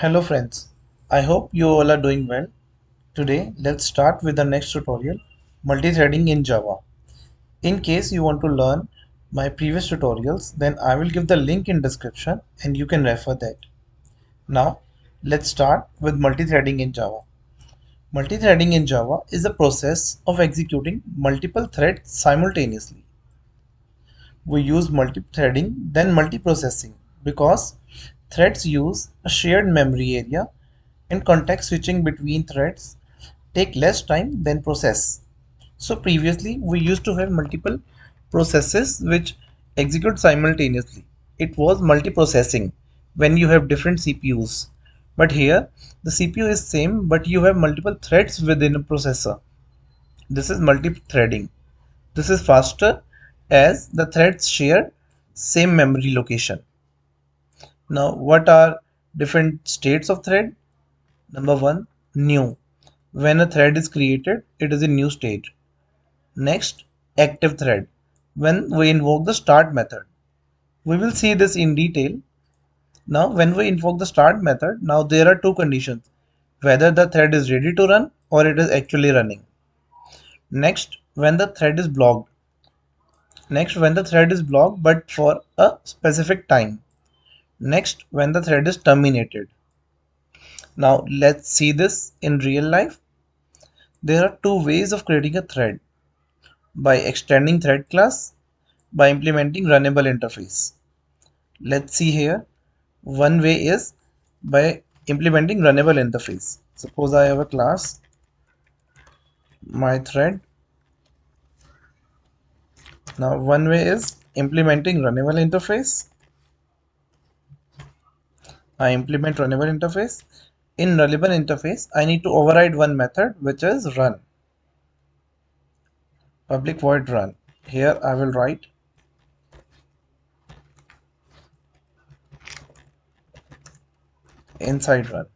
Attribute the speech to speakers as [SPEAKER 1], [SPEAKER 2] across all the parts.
[SPEAKER 1] Hello friends, I hope you all are doing well. Today let's start with the next tutorial, multi-threading in Java. In case you want to learn my previous tutorials, then I will give the link in description and you can refer that. Now let's start with multi-threading in Java. Multi-threading in Java is the process of executing multiple threads simultaneously. We use multi-threading than multiprocessing because threads use a shared memory area and context switching between threads take less time than process. So previously we used to have multiple processes which execute simultaneously. It was multiprocessing when you have different CPUs. But here the CPU is same but you have multiple threads within a processor. This is multi-threading. This is faster as the threads share same memory location. Now what are different states of thread? Number one, new. When a thread is created, it is a new state. Next, active thread. When we invoke the start method. We will see this in detail. Now when we invoke the start method, now there are two conditions. Whether the thread is ready to run or it is actually running. Next, when the thread is blocked. Next, when the thread is blocked but for a specific time. Next, when the thread is terminated. Now let's see this in real life. There are two ways of creating a thread: by extending thread class, by implementing runnable interface. Let's see here. One way is by implementing runnable interface. Suppose I have a class, my thread. Now one way is implementing runnable interface. I implement runnable interface. In runnable interface, I need to override one method which is run. Public void run. Here I will write inside run.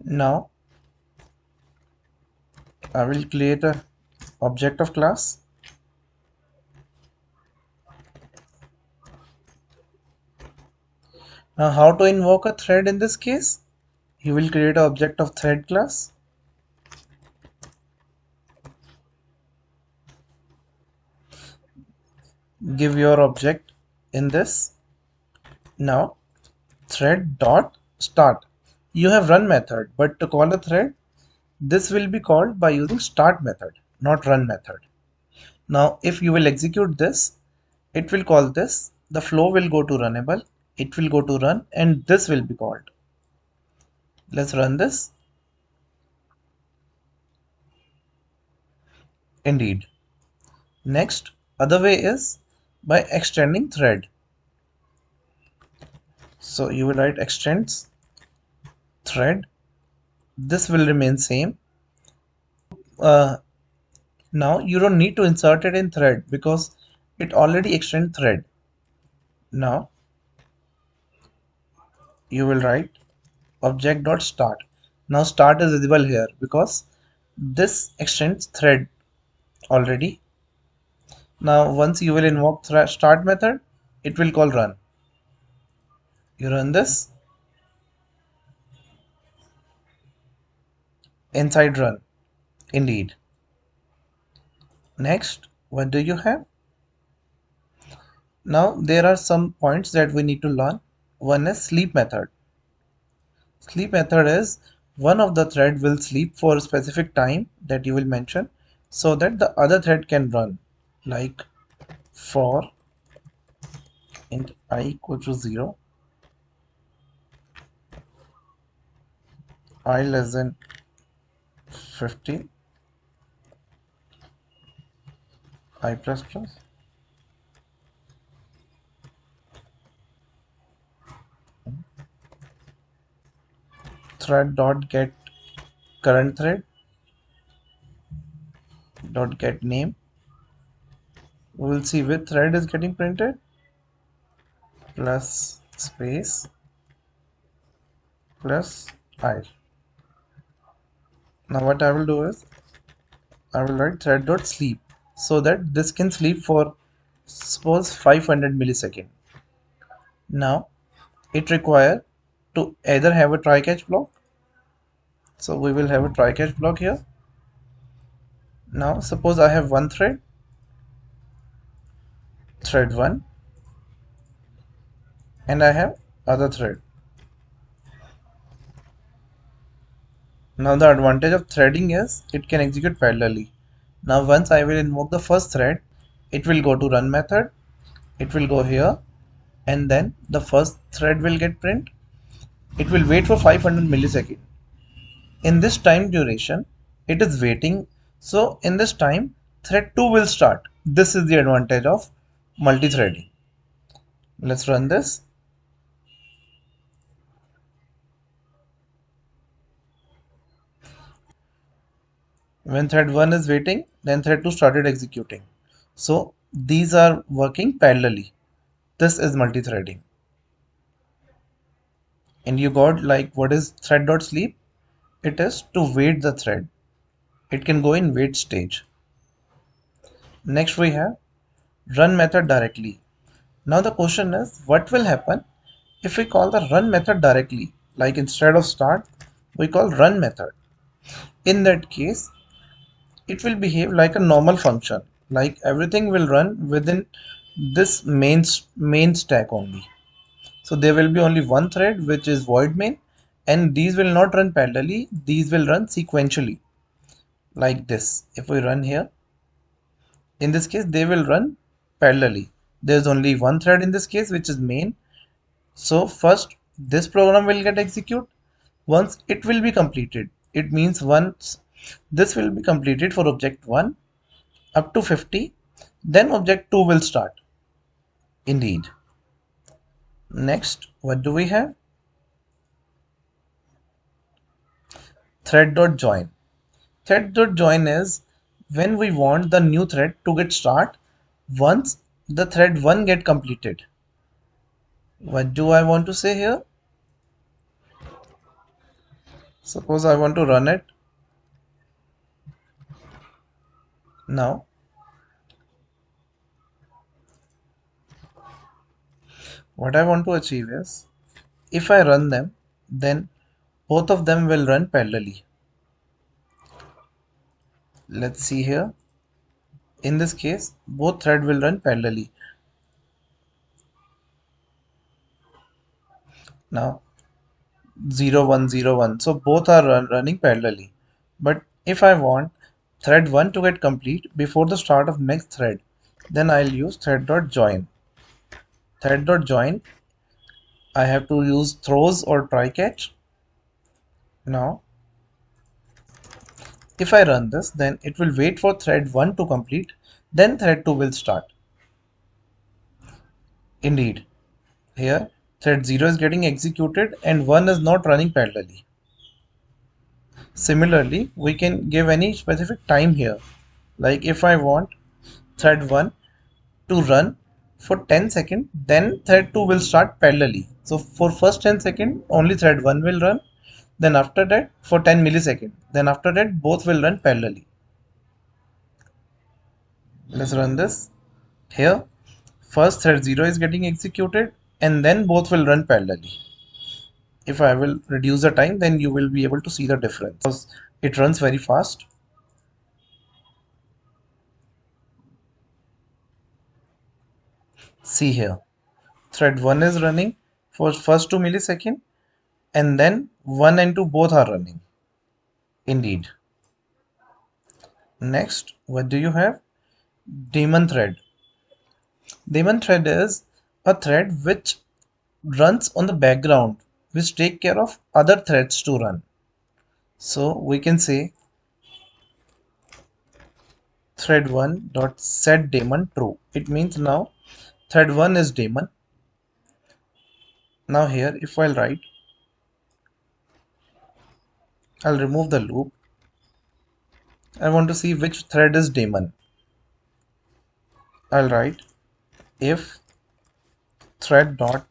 [SPEAKER 1] Now I will create a object of class. Now how to invoke a thread in this case? You will create an object of thread class. Give your object in this. Now thread dot start. You have run method, but to call a thread, this will be called by using start method, not run method. Now if you will execute this, it will call this. The flow will go to runnable. It will go to run and this will be called. Let's run this. Indeed. Next, other way is by extending thread. So you will write extends thread. This will remain same. Uh, Now you don't need to insert it in thread because it already extends thread. Now you will write object.start. Now start is visible here because this extends thread already. Now once you will invoke start method, it will call run. You run this inside run. Indeed. Next, what do you have? Now there are some points that we need to learn. One is sleep method. Sleep method is one of the thread will sleep for a specific time that you will mention so that the other thread can run, like for int I equal to 0, I less than 50, I plus plus, thread dot get current thread dot get name. We will see which thread is getting printed, plus space plus I. Now what I will do is I will write thread dot sleep so that this can sleep for suppose 500 millisecond. Now it requires to either have a try catch block. So we will have a try catch block here. Now suppose I have one thread, thread 1, and I have other thread. Now the advantage of threading is it can execute parallelly. Now once I will invoke the first thread, it will go to run method, it will go here, and then the first thread will get print. It will wait for 500 milliseconds. In this time duration, it is waiting. So in this time, thread 2 will start. This is the advantage of multi-threading. Let's run this. When thread 1 is waiting, then thread 2 started executing. So these are working parallelly. This is multi-threading. And you got like what is thread.sleep? It is to wait the thread. It can go in wait stage. Next we have run method directly. Now the question is what will happen if we call the run method directly? Like instead of start, we call run method. In that case, it will behave like a normal function. Like everything will run within this main stack only. So there will be only one thread which is void main, and these will not run parallelly, these will run sequentially like this. If we run here, in this case they will run parallelly. There's only one thread in this case which is main. So first this program will get executed. Once it will be completed, it means once this will be completed for object 1 up to 50, then object 2 will start. Indeed. Next, what do we have? Thread.join. Thread.join is when we want the new thread to get start once the thread 1 get completed. What do I want to say here? Suppose I want to run it. Now what I want to achieve is if I run them, then both of them will run parallelly. Let's see here. In this case, both thread will run parallelly. Now 0101. So both are running parallelly. But if I want thread 1 to get complete before the start of next thread, then I'll use thread.join. Thread.join, I have to use throws or try catch. Now if I run this, then it will wait for thread 1 to complete, then thread 2 will start. Indeed, here thread 0 is getting executed and 1 is not running parallelly. Similarly, we can give any specific time here. Like if I want thread 1 to run for 10 seconds, then thread 2 will start parallelly. So for first 10 seconds, only thread 1 will run. Then after that for 10 milliseconds. Then after that both will run parallelly. Let's run this. Here, first thread 0 is getting executed and then both will run parallelly. If I will reduce the time, then you will be able to see the difference because it runs very fast. See here, thread 1 is running for first 2 milliseconds and then 1 and 2 both are running. Indeed. Next, what do you have? Daemon thread. Daemon thread is a thread which runs on the background, which take care of other threads to run. So we can say thread 1 dot set daemon true. It means now thread 1 is daemon. Now here if I'll write, I'll remove the loop. I want to see which thread is daemon. I'll write if thread dot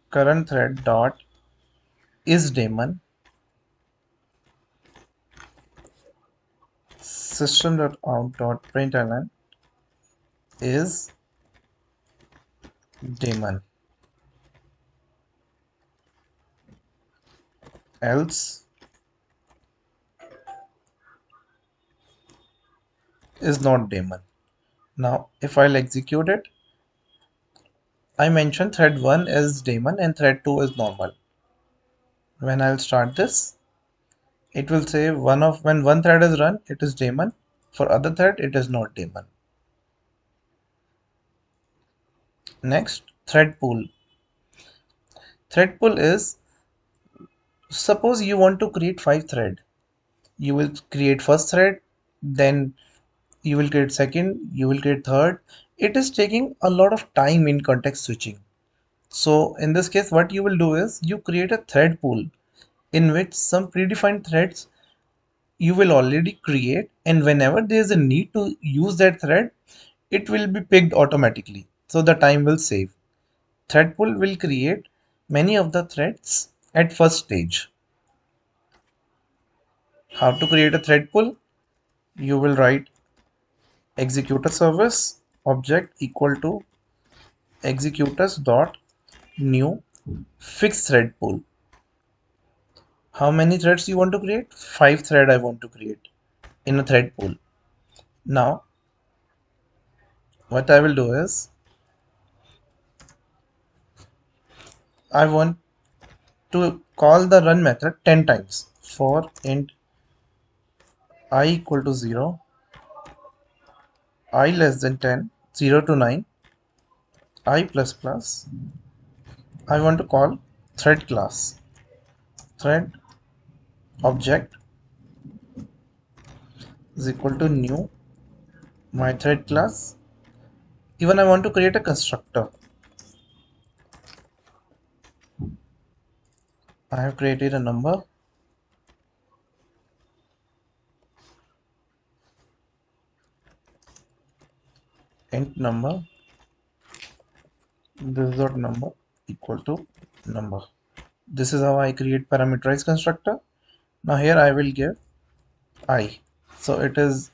[SPEAKER 1] current thread dot is daemon system dot out dot println is daemon. else is not daemon. Now if I'll execute it, I mentioned thread 1 is daemon and thread 2 is normal. When I'll start this, it will say when one thread is run, it is daemon. For other thread, it is not daemon. Next, thread pool. Thread pool is, suppose you want to create 5 thread. You will create first thread, then you will create second, you will create third. It is taking a lot of time in context switching. So in this case, what you will do is you create a thread pool in which some predefined threads you will already create, and whenever there is a need to use that thread, it will be picked automatically, so the time will save. Thread pool will create many of the threads at first stage. How to create a thread pool? You will write executor service object equal to executors dot new fixed thread pool. How many threads you want to create? 5 thread I want to create in a thread pool. Now what I will do is I want to call the run method 10 times. For int I equal to 0, I less than 10, 0 to 9, I plus plus, I want to call thread class. Thread object is equal to new my thread class. Even I want to create a constructor. I have created a number. Int number. This dot number equal to number. This is how I create parameterized constructor. Now here I will give I. So it is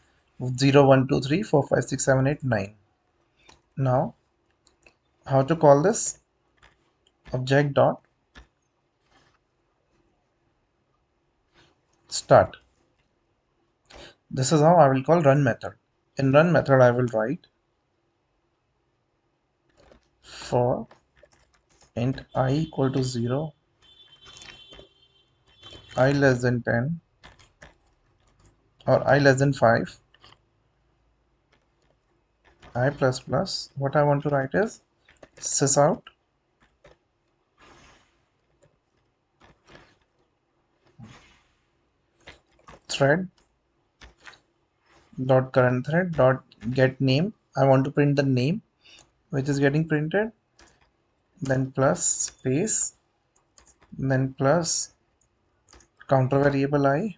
[SPEAKER 1] 0, 1, 2, 3, 4, 5, 6, 7, 8, 9. Now how to call this? Object dot start. This is how I will call run method. In run method I will write for int I equal to 0, I less than 10 or I less than 5, I plus plus. What I want to write is sysout thread dot current thread dot get name. I want to print the name which is getting printed, then plus space, then plus counter variable I,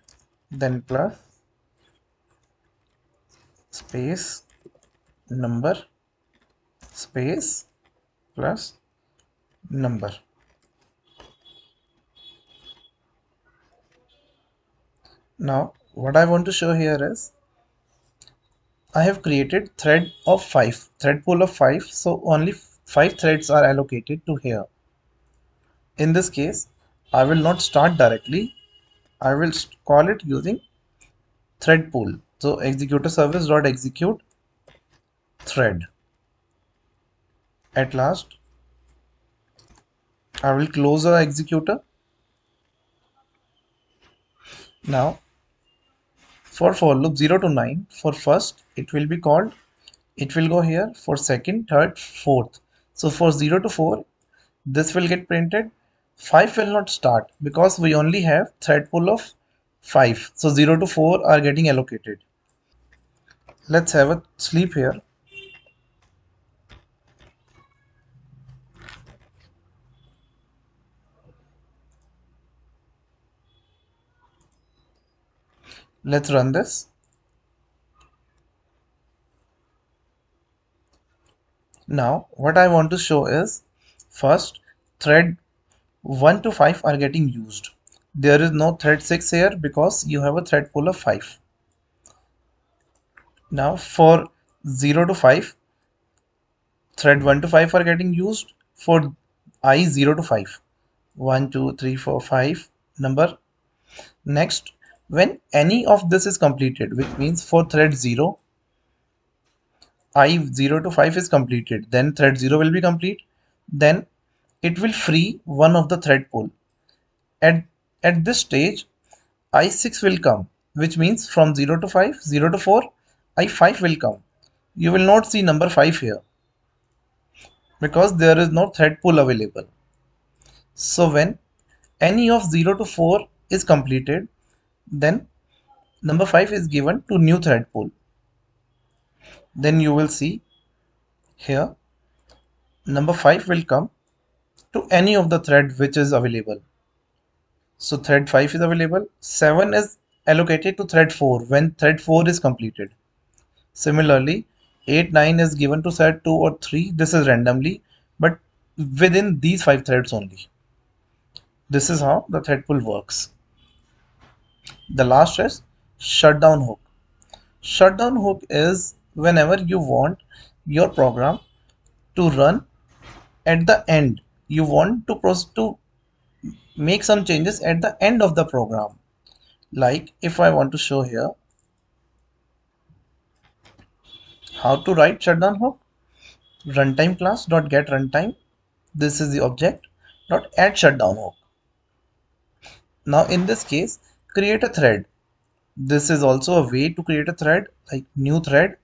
[SPEAKER 1] then plus space number space plus number. Now what I want to show here is I have created thread of 5, thread pool of 5, so only 5 threads are allocated to here. In this case, I will not start directly, I will call it using thread pool. So executor service dot execute thread. At last, I will close the executor. Now, for loop 0 to 9, for first, it will be called, it will go here, for second, third, fourth. So for 0 to 4, this will get printed. 5 will not start because we only have thread pool of 5. So 0 to 4 are getting allocated. Let's have a sleep here. Let's run this. Now what I want to show is first thread 1 to 5 are getting used. There is no thread 6 here because you have a thread pool of 5. Now for 0 to 5, thread 1 to 5 are getting used. For I 0 to 5, 1, 2, 3, 4, 5, number. Next, when any of this is completed, which means for thread 0, I 0 to 5 is completed, then thread 0 will be complete, then it will free one of the thread pool. At, at this stage, I6 will come, which means from 0 to 5, 0 to 4, I5 will come. You will not see number 5 here because there is no thread pool available. So when any of 0 to 4 is completed, then number 5 is given to new thread pool. Then you will see here number 5 will come to any of the thread which is available. So thread 5 is available. 7 is allocated to thread 4 when thread 4 is completed. Similarly, 8, 9 is given to thread 2 or 3. This is randomly, but within these 5 threads only. This is how the thread pool works. The last is shutdown hook. Shutdown hook is whenever you want your program to run at the end. You want to make some changes at the end of the program. Like if I want to show here how to write shutdown hook, runtime class dot get runtime. This is the object dot add shutdown hook. Now in this case, create a thread. This is also a way to create a thread, like new thread,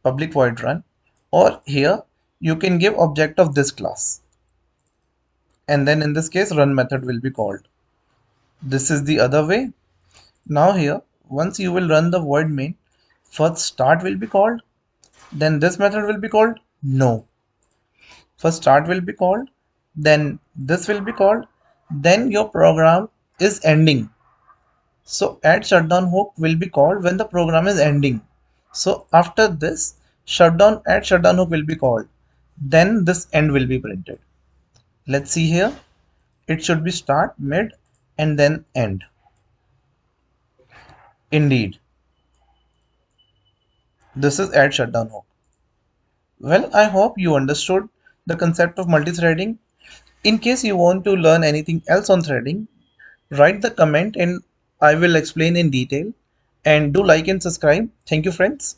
[SPEAKER 1] public void run, or here you can give object of this class, and then in this case run method will be called. This is the other way. Now here, once you will run the void main, first start will be called, then this method will be called no. First start will be called, then this will be called, then your program is ending. So add shutdown hook will be called when the program is ending. So after this, add shutdown hook will be called. Then this end will be printed. Let's see here. It should be start, mid, and then end. Indeed, this is add shutdown hook. Well, I hope you understood the concept of multi-threading. In case you want to learn anything else on threading, write the comment and I will explain in detail. And do like and subscribe. Thank you, friends.